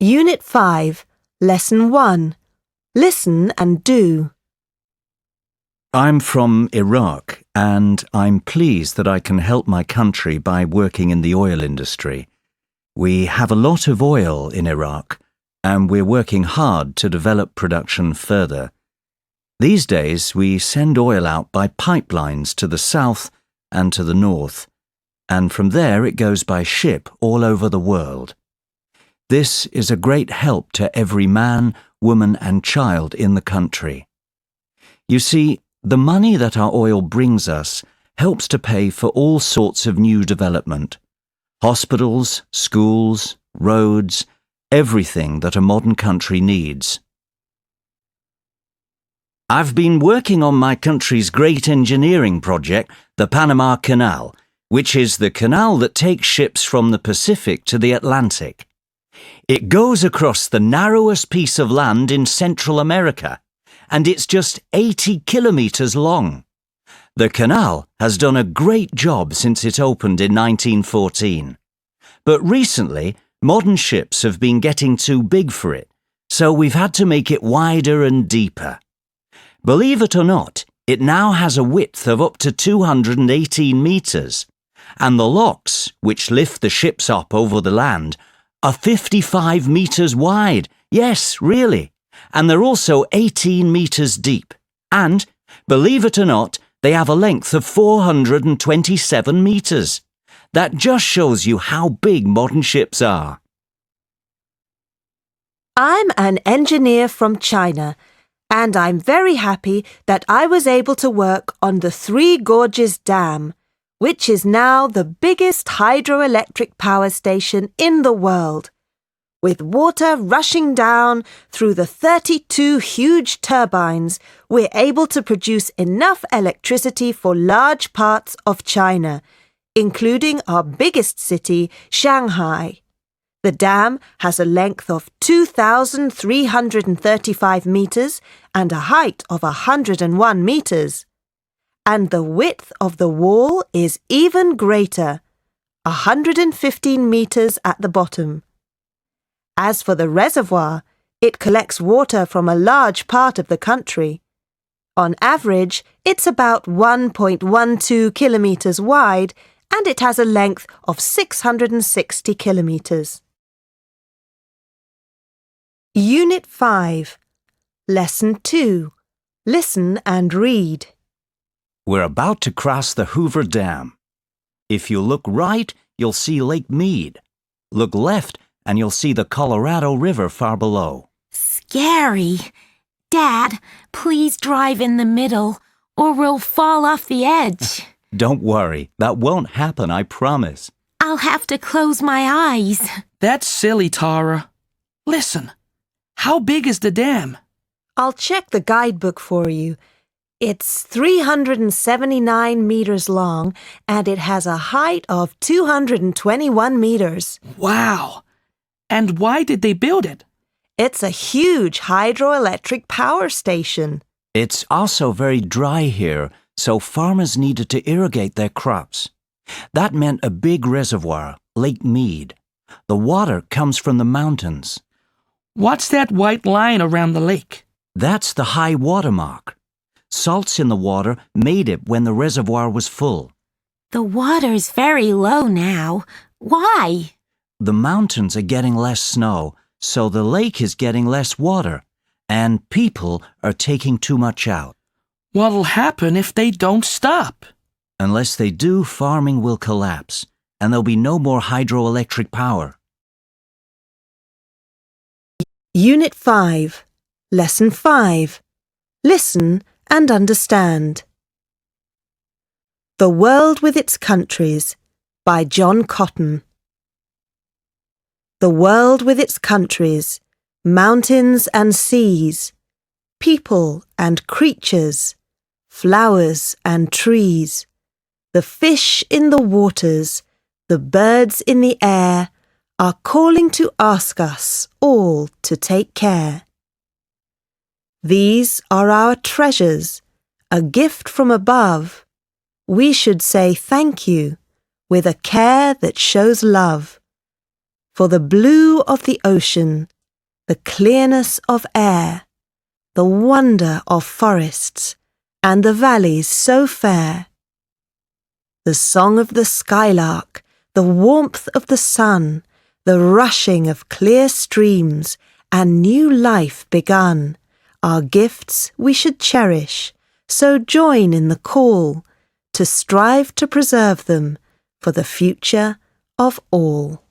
Unit 5, Lesson 1. Listen and do. I'm from Iraq, and I'm pleased that I can help my country by working in the oil industry. We have a lot of oil in Iraq, and we're working hard to develop production further. These days, we send oil out by pipelines to the south and to the north, and from there it goes by ship all over the world. This is a great help to every man, woman and child in the country. You see, the money that our oil brings us helps to pay for all sorts of new development. Hospitals, schools, roads, everything that a modern country needs. I've been working on my country's great engineering project, the Panama Canal, which is the canal that takes ships from the Pacific to the Atlantic. It goes across the narrowest piece of land in Central America, and it's just 80 kilometers long. The canal has done a great job since it opened in 1914. But recently, modern ships have been getting too big for it, so we've had to make it wider and deeper. Believe it or not, it now has a width of up to 218 meters, and the locks, which lift the ships up over the land, are 55 meters wide. Yes, really. And they're also 18 meters deep. And, believe it or not, they have a length of 427 meters. That just shows you how big modern ships are. I'm an engineer from China, and I'm very happy that I was able to work on the Three Gorges Dam, which is now the biggest hydroelectric power station in the world. With water rushing down through the 32 huge turbines, we're able to produce enough electricity for large parts of China, including our biggest city, Shanghai. The dam has a length of 2,335 meters and a height of 101 meters. And the width of the wall is even greater, 115 meters at the bottom. As for the reservoir, it collects water from a large part of the country. On average, it's about 1.12 kilometers wide, and it has a length of 660 kilometers. Unit 5, Lesson 2. Listen and read. We're about to cross the Hoover Dam. If you look right, you'll see Lake Mead. Look left, and you'll see the Colorado River far below. Scary. Dad, please drive in the middle, or we'll fall off the edge. Don't worry, that won't happen, I promise. I'll have to close my eyes. That's silly, Tara. Listen, how big is the dam? I'll check the guidebook for you. It's 379 meters long, and it has a height of 221 meters. Wow! And why did they build it? It's a huge hydroelectric power station. It's also very dry here, so farmers needed to irrigate their crops. That meant a big reservoir, Lake Mead. The water comes from the mountains. What's that white line around the lake? That's the high water mark. Salts in the water made it when the reservoir was full. The water's very low now. Why? The mountains are getting less snow, so the lake is getting less water, and people are taking too much out. What'll happen if they don't stop? Unless they do, farming will collapse, and there'll be no more hydroelectric power. Unit 5, Lesson 5. Listen and understand. The World with Its Countries by John Cotton. The world with its countries, mountains and seas, people and creatures, flowers and trees, the fish in the waters, the birds in the air, are calling to ask us all to take care. These are our treasures, a gift from above. We should say thank you with a care that shows love. For the blue of the ocean, the clearness of air, the wonder of forests, and the valleys so fair. The song of the skylark, the warmth of the sun, the rushing of clear streams, and new life begun, are gifts we should cherish, so join in the call to strive to preserve them for the future of all.